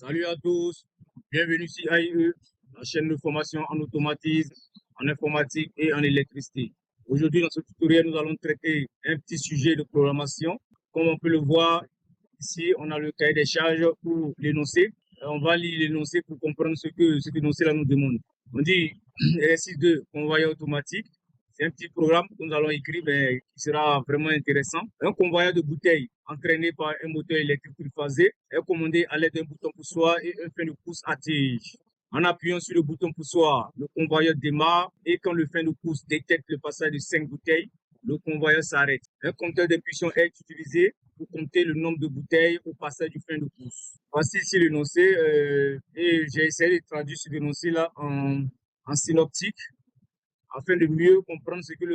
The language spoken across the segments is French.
Salut à tous, bienvenue sur AIE, la chaîne de formation en automatisme, en informatique et en électricité. Aujourd'hui, dans ce tutoriel, nous allons traiter un petit sujet de programmation. Comme on peut le voir, ici, on a le cahier des charges pour l'énoncé. On va lire l'énoncé pour comprendre ce que cet énoncé-là nous demande. On dit exercice de convoyeur automatique. C'est un petit programme que nous allons écrire, qui sera vraiment intéressant. Un convoyeur de bouteilles entraîné par un moteur électrique triphasé est commandé à l'aide d'un bouton poussoir et un frein de pouce à tige. En appuyant sur le bouton poussoir, le convoyeur démarre et quand le frein de pouce détecte le passage de 5 bouteilles, le convoyeur s'arrête. Un compteur d'impulsion est utilisé pour compter le nombre de bouteilles au passage du frein de pouce. Voici ici l'énoncé et j'ai essayé de traduire ce énoncé-là en synoptique afin de mieux comprendre ce que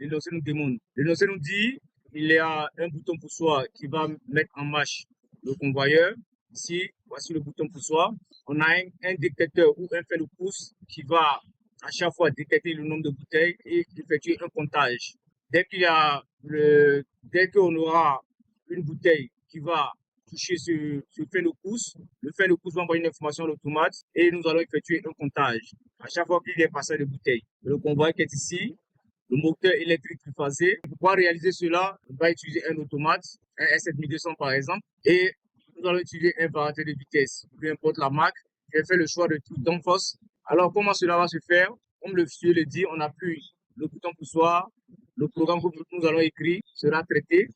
l'énoncé nous demande. L'énoncé nous dit qu'il y a un bouton poussoir qui va mettre en marche le convoyeur. Ici, voici le bouton poussoir. On a un détecteur ou un fer de pouce qui va à chaque fois détecter le nombre de bouteilles et effectuer un comptage. Dès qu'on aura une bouteille qui va toucher ce fer de pouce, le fer de pouce va envoyer une information à l'automate et nous allons effectuer un comptage. À chaque fois qu'il y a un passage de bouteille. Le convoi qui est ici, le moteur électrique triphasé. Pour pouvoir réaliser cela, on va utiliser un automate, un S7200 par exemple, et nous allons utiliser un variateur de vitesse, peu importe la marque. J'ai fait le choix de Danfoss. Alors, comment cela va se faire? Comme le fichier le dit, on appuie le bouton poussoir, le programme que nous allons écrire sera traité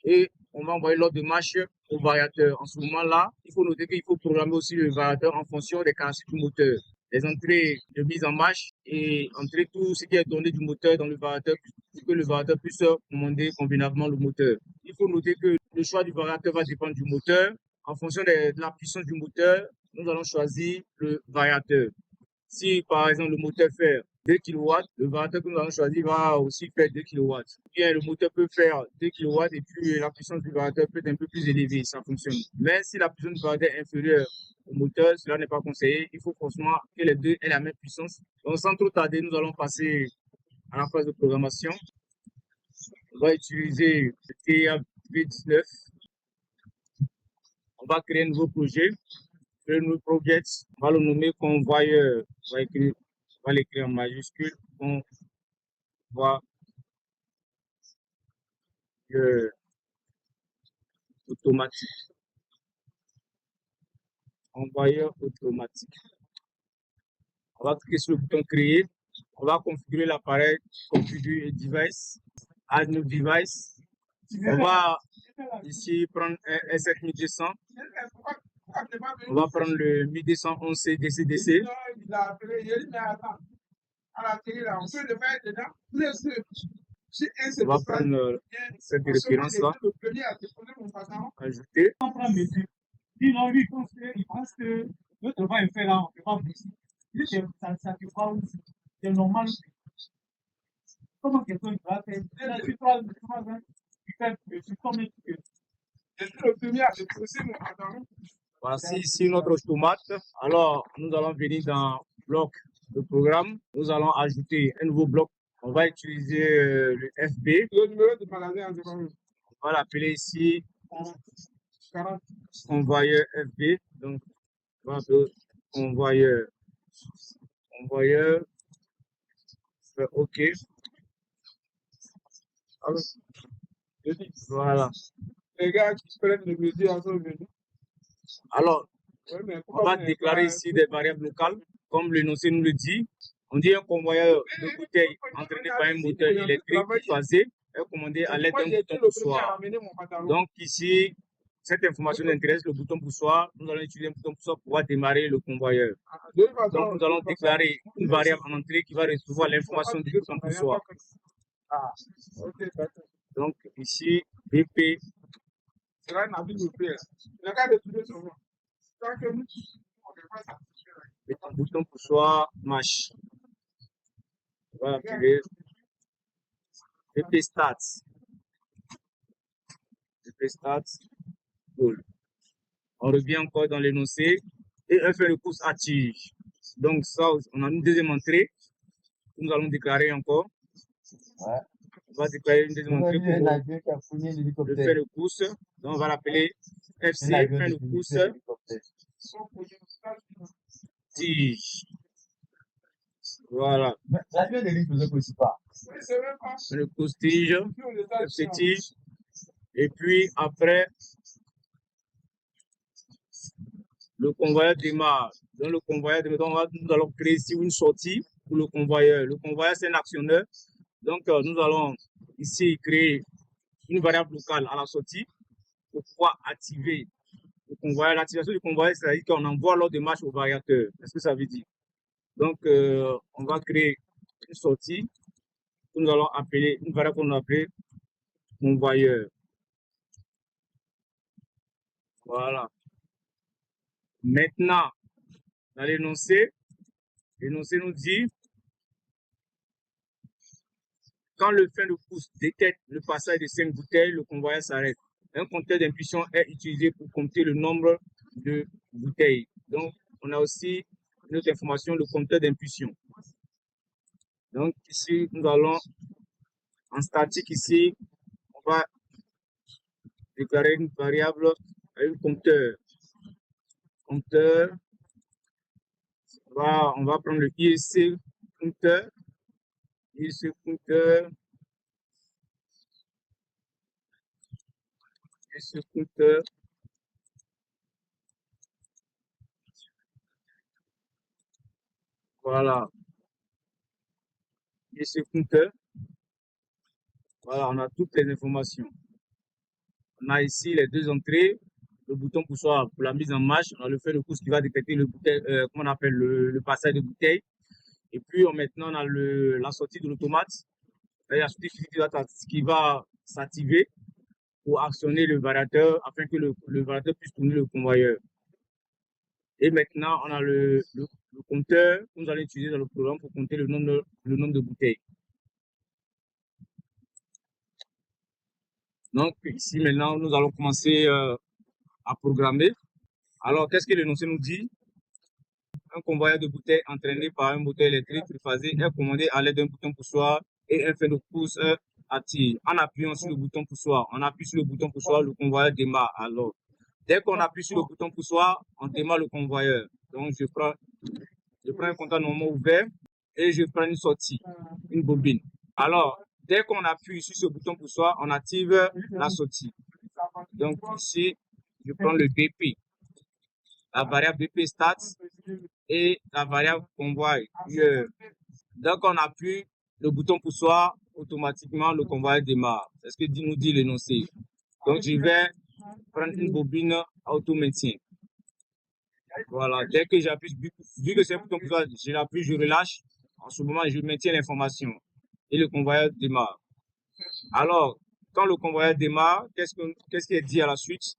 et on va envoyer l'ordre de marche au variateur. En ce moment-là, il faut noter qu'il faut programmer aussi le variateur en fonction des caractéristiques du moteur. Les entrées de mise en marche et entrer tout ce qui est donné du moteur dans le variateur pour que le variateur puisse commander convenablement le moteur. Il faut noter que le choix du variateur va dépendre du moteur. En fonction de la puissance du moteur, nous allons choisir le variateur. Si par exemple le moteur fait 2 kW, le variateur que nous allons choisir va aussi faire 2 kW. Bien, le moteur peut faire 2 kW et puis la puissance du variateur peut être un peu plus élevée, ça fonctionne. Mais si la puissance du variateur est inférieure au moteur, cela n'est pas conseillé. Il faut forcément que les deux aient la même puissance. Donc sans trop tarder, nous allons passer à la phase de programmation. On va utiliser le TIA-V19. On va créer un nouveau projet. Le nouveau projet, on va le nommer convoyeur. On va l'écrire en majuscule. Convoyeur automatique. Convoyeur automatique. On va cliquer sur le bouton créer. On va configurer l'appareil, configure device, add new device. On va ici prendre un S7200. On va prendre le 1211C DC-DC. On va prendre cette référence-là. Ajouter. Sinon, lui, il pense que le travail est fait là, on ne peut pas bosser. Ça te parle aussi. C'est normal. Comment quelqu'un va faire? Là, tu parles de ça, tu fais comme que. Je suis le premier à déposer mon pantalon. Voici ici notre automate. Alors, nous allons venir dans bloc de programme. Nous allons ajouter un nouveau bloc. On va utiliser le FB. Le numéro de magasin, on va l'appeler ici convoyeur FB. Donc, on va appeler convoyeur. OK. Alors, voilà. Les gars qui prennent les mesures sont venus. Alors, on va déclarer ici des variables locales, comme l'énoncé nous le dit. On dit un convoyeur de bouteilles entraîné par un moteur électrique phasé est commandé à l'aide d'un bouton poussoir. Donc ici, cette information nous intéresse, le bouton poussoir. Nous allons utiliser un bouton poussoir pour pouvoir démarrer le convoyeur. Donc nous allons déclarer une variable en entrée qui va recevoir l'information du bouton poussoir. Donc ici, BP. C'est un avis de paix. Le gars de trouver son nom. Et ton bouton poussoir marche. On va activer BP Start. BP Start. Cool. On revient encore dans l'énoncé et un fait de pouce à tige. Donc ça, on a une deuxième entrée. Nous allons déclarer encore. Ouais. On va déclarer une deuxième entrée pour le fait de pouce. Donc on va l'appeler FC, fin de pouce tige. Voilà. Le pouce tige, FC tige. Et puis après, le convoyeur démarre. Dans le convoyeur démarre, nous allons créer ici une sortie pour le convoyeur. Le convoyeur, c'est un actionneur. Donc, nous allons ici créer une variable locale à la sortie pour pouvoir activer le convoyeur. L'activation du convoyeur, c'est-à-dire qu'on envoie l'ordre de marche au variateur. Qu'est-ce que ça veut dire? Donc, on va créer une sortie que nous allons appeler, une variable qu'on va appeler convoyeur. Voilà. Maintenant, dans l'énoncé nous dit quand le fin de course détecte le passage de 5 bouteilles, le convoyeur s'arrête. Un compteur d'impulsion est utilisé pour compter le nombre de bouteilles. Donc, on a aussi une autre information, le compteur d'impulsion. Donc, ici, nous allons en statique, ici, on va déclarer une variable avec un compteur. Compteur, on va prendre le ISC compteur. ISC compteur. ISC compteur. Voilà. ISC compteur. Voilà, on a toutes les informations. On a ici les deux entrées, le bouton poussoir pour la mise en marche. On a le fait de course qui va détecter le bouteille, comment on appelle le passage de bouteille. Et puis maintenant, on a la sortie de l'automate. La sortie physique qui va s'activer pour actionner le variateur afin que le variateur puisse tourner le convoyeur. Et maintenant, on a le compteur que nous allons utiliser dans le programme pour compter le nombre de bouteilles. Donc ici maintenant, nous allons commencer à programmer. Alors, qu'est-ce que l'énoncé nous dit? Un convoyeur de bouteilles entraîné par un moteur électrique triphasé est commandé à l'aide d'un bouton poussoir et un fin de course attire. En appuyant sur le bouton poussoir, on appuie sur le bouton poussoir, le convoyeur démarre. Alors, dès qu'on appuie sur le bouton poussoir, on démarre le convoyeur. Donc, je prends un contact normalement ouvert et je prends une sortie, une bobine. Alors, dès qu'on appuie sur ce bouton poussoir, on active la sortie. Donc, ici, je prends le BP, la variable BP stats et la variable convoi. Dès qu'on appuie le bouton poussoir, automatiquement le convoi démarre. C'est ce que nous dit l'énoncé. Donc, je vais prendre une bobine à auto-maintien. Voilà, dès que j'appuie, vu que c'est un bouton poussoir, je l'appuie, je relâche. En ce moment, je maintiens l'information et le convoyeur démarre. Alors, quand le convoyeur démarre, qu'est-ce qui est dit à la suite?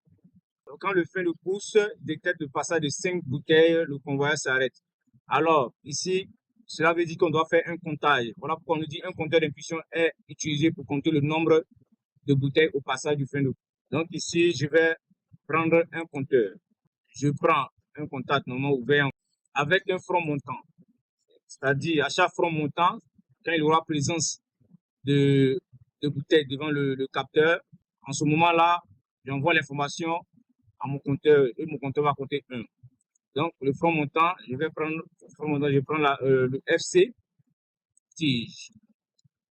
Quand le fin de course détecte le passage de 5 bouteilles, le convoyeur s'arrête. Alors, ici, cela veut dire qu'on doit faire un comptage. Voilà pourquoi on nous dit un compteur d'impulsion est utilisé pour compter le nombre de bouteilles au passage du fin de course. Donc ici, je vais prendre un compteur. Je prends un contact normalement ouvert avec un front montant. C'est-à-dire, à chaque front montant, quand il y aura présence de bouteilles devant le capteur, en ce moment-là, j'envoie l'information à mon compteur et mon compteur va compter 1. Donc, le front montant, je prends le FC tige.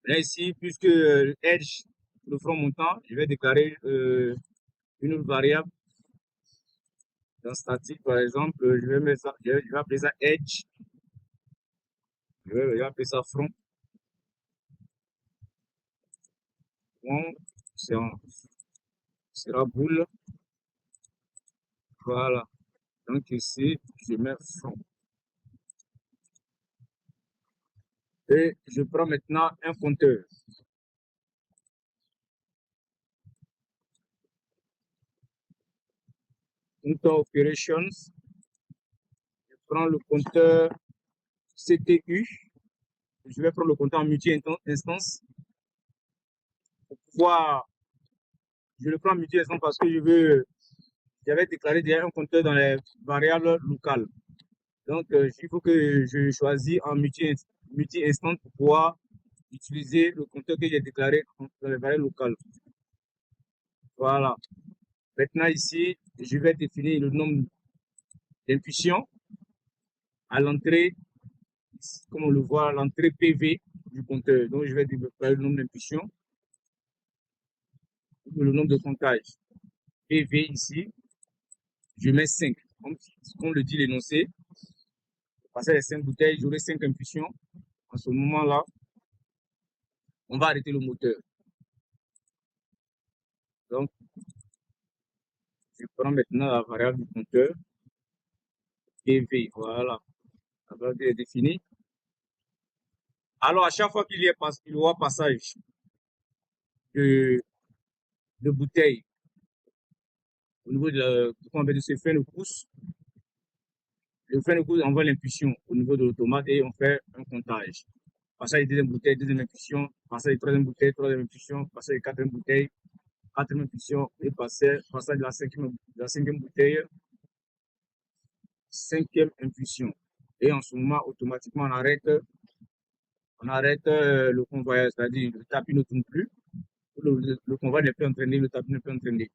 Là, ici, puisque le edge, le front montant, je vais déclarer une autre variable. Dans statique, par exemple, je vais appeler ça edge. Je vais appeler ça front. Front, sera boule. Voilà. Donc ici, je mets front. Et je prends maintenant un compteur. Compteur operations. Je prends le compteur CTU. Je vais prendre le compteur en multi-instance. Pour pouvoir, je le prends en multi-instance parce que j'avais déclaré déjà un compteur dans les variables locales. Donc, il faut que je choisisse en multi-instance pour pouvoir utiliser le compteur que j'ai déclaré dans les variables locales. Voilà. Maintenant, ici, je vais définir le nombre d'impulsion à l'entrée, comme on le voit, à l'entrée PV du compteur. Donc, je vais déclarer le nombre d'impulsions, le nombre de comptages. PV ici, je mets 5. Comme le dit l'énoncé, passer les 5 bouteilles, j'aurai 5 impulsions. En ce moment-là, on va arrêter le moteur. Donc, je prends maintenant la variable du compteur, PV, voilà. La variable est définie. Alors, à chaque fois qu'il y aura passage de bouteilles au niveau de ce frein de pouce, le frein de pouce envoie l'impulsion au niveau de l'automate et on fait un comptage. Passage de deuxième bouteille, deuxième impulsion, passage de troisième bouteille, troisième impulsion, passage de quatrième bouteille, quatrième impulsion et passage de la cinquième bouteille, cinquième impulsion. Et en ce moment, automatiquement, on arrête le convoyeur, c'est-à-dire le tapis ne tourne plus, le convoi n'est plus entraîné, le tapis n'est plus entraîné.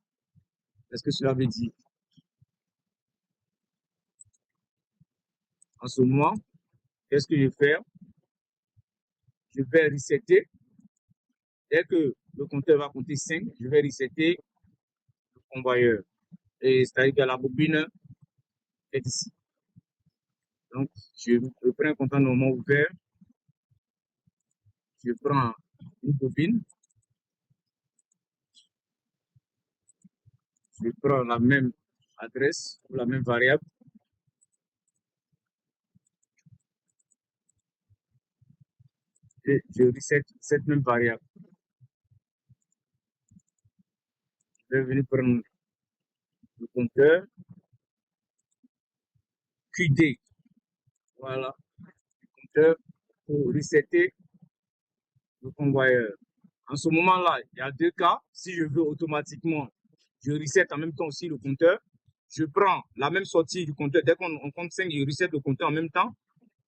Est-ce que cela veut dire? En ce moment, qu'est-ce que je vais faire? Je vais resetter. Dès que le compteur va compter 5, je vais resetter le convoyeur. Et c'est-à-dire que la bobine est ici. Donc, je prends un compteur normalement ouvert. Je prends une bobine. Je prends la même adresse ou la même variable. Et je reset cette même variable. Je vais venir prendre le compteur QD. Voilà. Le compteur pour resetter le convoyeur. En ce moment-là, il y a deux cas. Si je veux automatiquement, je reset en même temps aussi le compteur. Je prends la même sortie du compteur. Dès qu'on compte 5, je reset le compteur en même temps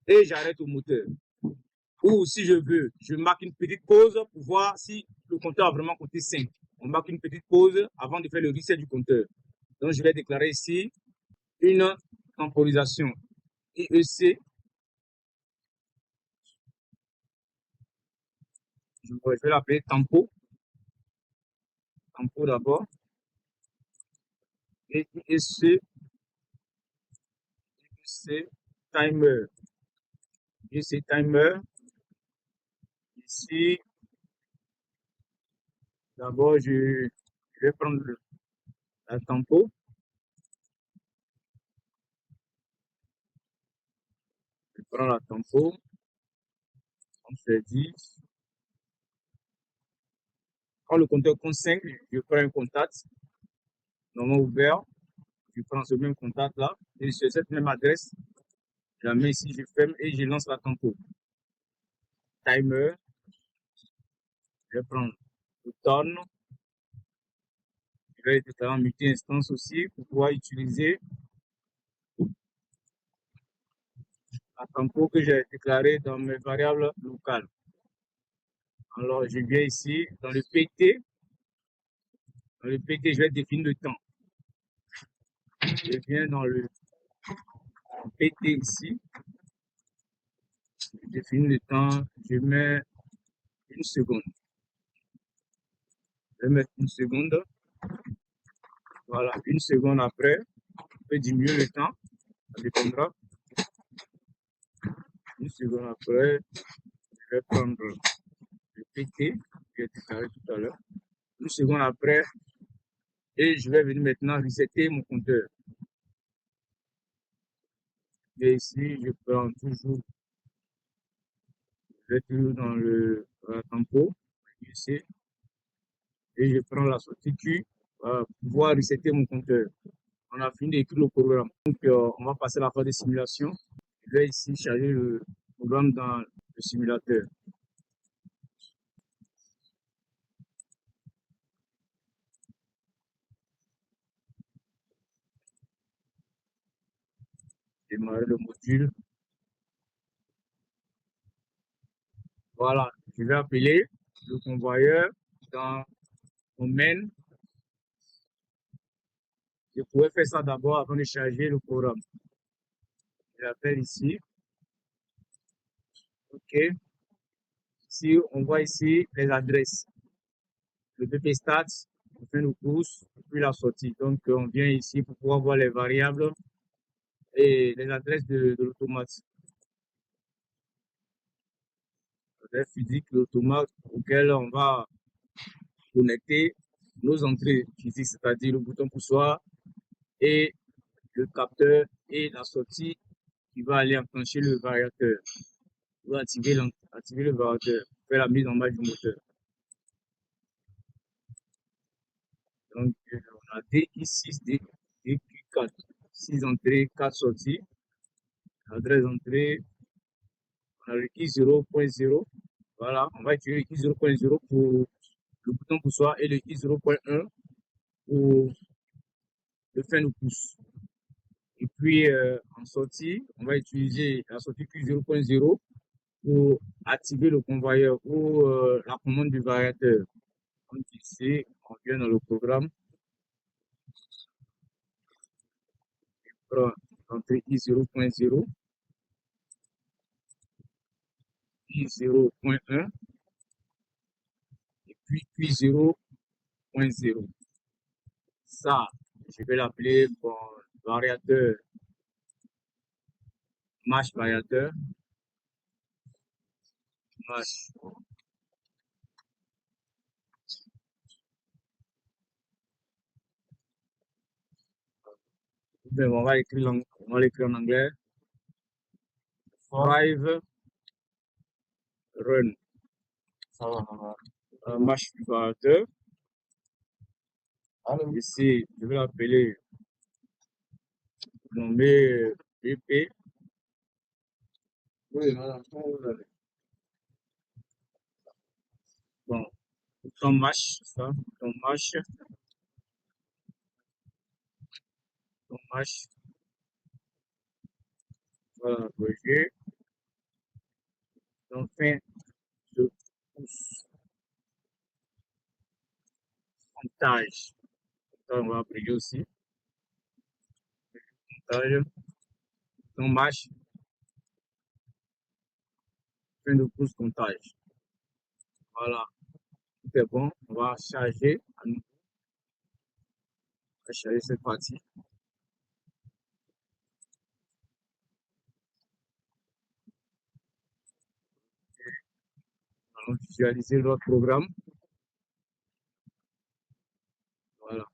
et j'arrête au moteur. Ou si je veux, je marque une petite pause pour voir si le compteur a vraiment compté 5. On marque une petite pause avant de faire le reset du compteur. Donc, je vais déclarer ici une temporisation IEC. Je vais l'appeler tempo. Tempo d'abord. Et IEC, timer. IEC timer. Ici, d'abord, je vais prendre la tempo. Je prends la tempo. On fait 10. Quand le compteur compte 5, je prends un contact. Normalement ouvert. Je prends ce même contact là. Et sur cette même adresse, je la mets ici, je ferme et je lance la tempo. Timer. Je vais prendre le tonne. Je vais déclarer en multi-instance aussi pour pouvoir utiliser la tempo que j'ai déclarée dans mes variables locales. Alors, je viens ici dans le PT. Dans le PT, je vais définir le temps. Je viens dans le PT ici. Je définis le temps. Je mets une seconde. Je vais mettre une seconde. Voilà, une seconde après, je peux diminuer le temps. Ça dépendra. Une seconde après, je vais prendre le PT que j'ai déclaré tout à l'heure. Une seconde après, et je vais venir maintenant resetter mon compteur. Et ici, je prends toujours, je vais toujours dans la tempo, ici, et je prends la sortie Q pour pouvoir resetter mon compteur. On a fini d'écrire le programme. Donc, on va passer à la phase de simulation. Je vais ici charger le programme dans le simulateur. Démarrer le module. Voilà, je vais appeler le convoyeur dans domaine. Je pourrais faire ça d'abord avant de charger le programme. Je l'appelle ici. OK. Ici, on voit ici les adresses. Le PP Stats, on fait nos courses, puis la sortie. Donc, on vient ici pour pouvoir voir les variables et les adresses de l'automate. L'adresse physique de l'automate auquel on va connecter nos entrées physiques, c'est-à-dire le bouton poussoir et le capteur et la sortie qui va aller enclencher le variateur. On va activer le variateur, faire la mise en marche du moteur. Donc, on a DI6, DQ4, 6 entrées, 4 sorties, adresse entrée, on a le I 0.0. Voilà, on va utiliser le I 0.0 pour le bouton poussoir et le I 0.1 pour le frein de pouce. Et puis, en sortie, on va utiliser la sortie Q 0.0 pour activer le convoyeur ou la commande du variateur. Donc ici, on vient dans le programme. On prend l'entrée I 0.0, I 0.1 et puis Q 0.0. Ça, je vais l'appeler bon, variateur, marche variateur, marche. On va l'écrire en anglais. Drive, run. Marche variateur. Ici, je vais l'appeler nommer BP. Bon, bouton marche, ça, bouton marche. Bouton marche. Voilà, projet. Donc, fin de pouce. Comptage. On va appeler aussi. Comptage. Bouton marche. Fin de pouce, comptage. Voilà. Tout est bon. On va charger à nouveau. On va charger cette partie. On va visualiser notre programme. Voilà.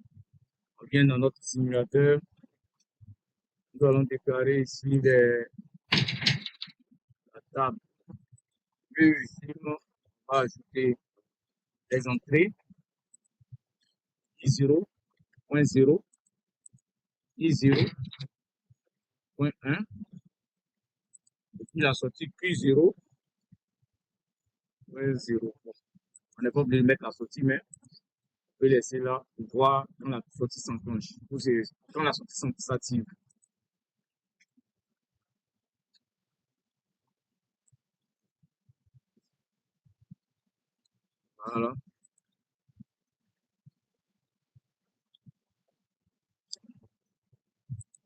On vient dans notre simulateur. Nous allons déclarer ici la table. Puis ici, on va ajouter les entrées. I0.0, I0.1, et puis la sortie Q0.0. On n'est pas obligé de mettre la sortie, mais on peut laisser là pour voir quand la sortie s'enclenche, ou quand la sortie s'active. Voilà.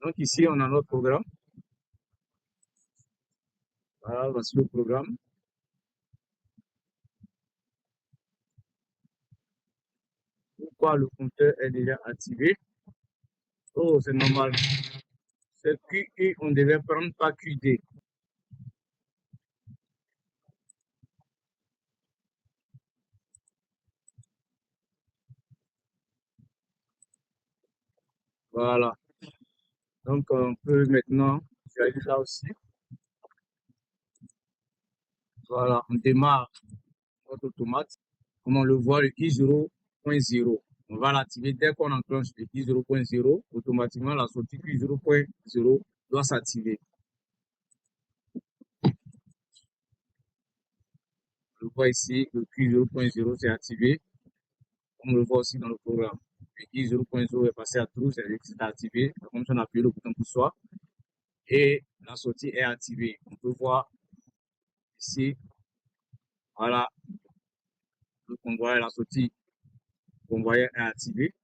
Donc ici, on a notre programme. Voilà, voici le programme. Pourquoi le compteur est déjà activé? Oh, c'est normal. C'est QI, on devait prendre pas QD. Voilà. Donc, on peut maintenant visualiser ça aussi. Voilà, on démarre notre automate. Comme on le voit, le I0.0. On va l'activer dès qu'on enclenche le I0.0. Automatiquement, la sortie I0.0 doit s'activer. On le voit ici, le I0.0 s'est activé. On le voit aussi dans le programme. Le I0.0 est passé à true, c'est-à-dire que c'est activé. Comme si on appuie le bouton poussoir. Et la sortie est activée. On peut voir ici, voilà, le convoyeur, la sortie convoyeur est activée.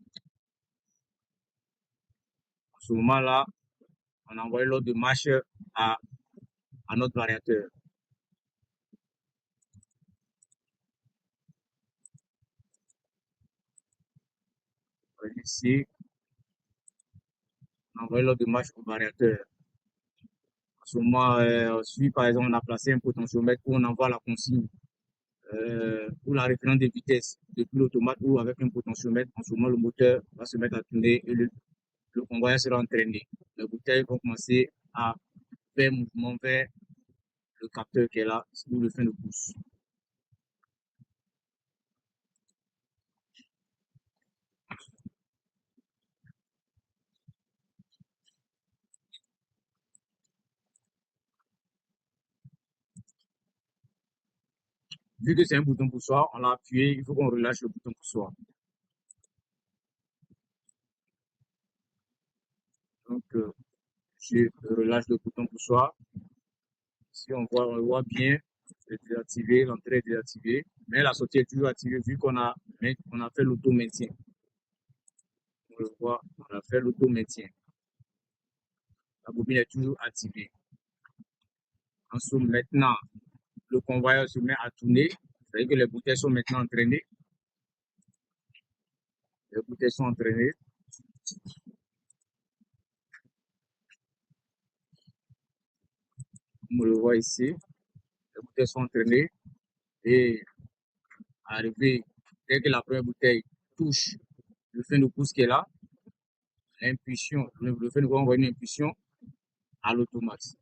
À ce moment-là, on a envoyé l'ordre de marche à, à notre variateur. Ici, on a envoyé l'ordre de marche au variateur. En ce moment, si par exemple on a placé un potentiomètre où on envoie la consigne pour la référence de vitesse depuis l'automate ou avec un potentiomètre, en ce moment le moteur va se mettre à tourner et le convoyeur sera entraîné. Les bouteilles vont commencer à faire mouvement vers le capteur qui est là, ou le frein de pouce. Vu que c'est un bouton poussoir, on l'a appuyé, il faut qu'on relâche le bouton poussoir. Donc, je relâche le bouton poussoir. Si on voit bien, c'est désactivé, l'entrée est désactivée, mais la sortie est toujours activée vu qu'on a fait l'auto-maintien. On le voit, on a fait l'auto-maintien. La bobine est toujours activée. Ensuite, maintenant, le convoyeur se met à tourner. C'est-à-dire que les bouteilles sont maintenant entraînées. Les bouteilles sont entraînées. On le voit ici. Les bouteilles sont entraînées. Et arrivé, dès que la première bouteille touche le frein de pouce qui est là, l'impulsion, le frein de pouce envoie une impulsion à l'automate.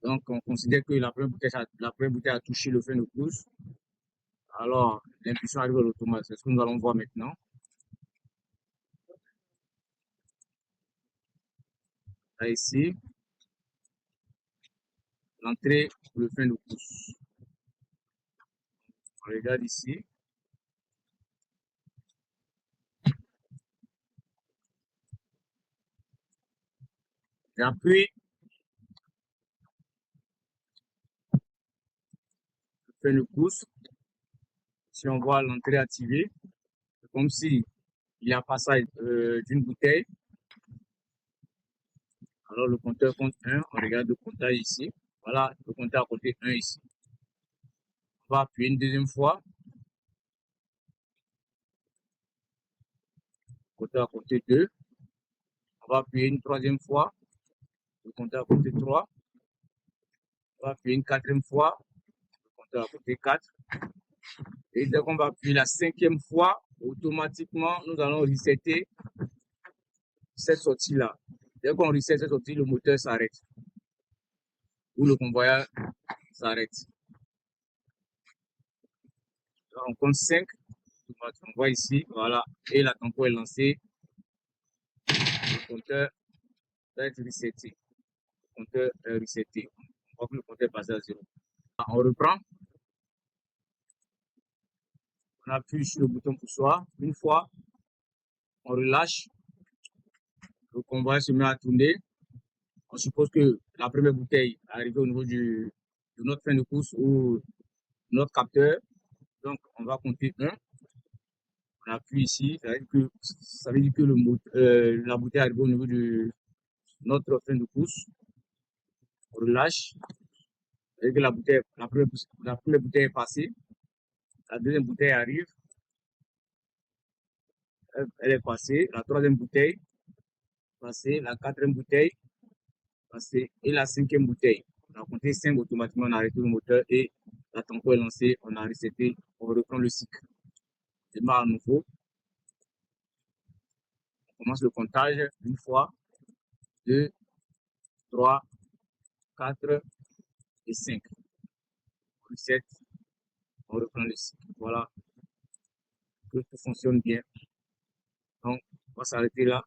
Donc, on considère que la première bouteille a touché le frein de pouce. Alors, l'impulsion arrive à l'automate. C'est ce que nous allons voir maintenant. Là, ici, l'entrée pour le frein de pouce. On regarde ici. J'appuie le frein de pouce. Si on voit l'entrée activée, c'est comme si il y a passage d'une bouteille. Alors, le compteur compte 1. On regarde le comptage ici. Voilà, le compteur a compté 1 ici. On va appuyer une deuxième fois. Le compteur a compté 2. On va appuyer une troisième fois. Le compteur a compté 3. On va appuyer une quatrième fois. Le compteur a compté 4. Et dès qu'on va appuyer la cinquième fois, automatiquement, nous allons resetter cette sortie-là. Dès qu'on reset cette sortie, le moteur s'arrête. Ou le convoyeur s'arrête. On compte 5. On voit ici, voilà. Et la tampon est lancée. Le compteur va être reseté. Le compteur est reseté. On voit que le compteur est passé à 0. On reprend. On appuie sur le bouton poussoir. Une fois, on relâche. Le convoyeur se met à tourner. On suppose que la première bouteille est arrivée au niveau de notre frein de pouce ou notre capteur. Donc, on va compter 1. On appuie ici. Ça veut dire que la bouteille est arrivée au niveau de notre frein de pouce. On relâche. Ça veut dire que la première bouteille est passée. La deuxième bouteille arrive. Elle est passée. La troisième bouteille passée. La quatrième bouteille passée. Et la cinquième bouteille. On a compté 5 automatiquement. On a arrêté le moteur et la tampon est lancée. On a reseté. On reprend le cycle. On démarre à nouveau. On commence le comptage. Une fois, 2, 3, 4 et 5. On reset. On reprend le cycle. Voilà. Que tout fonctionne bien. Donc, on va s'arrêter là.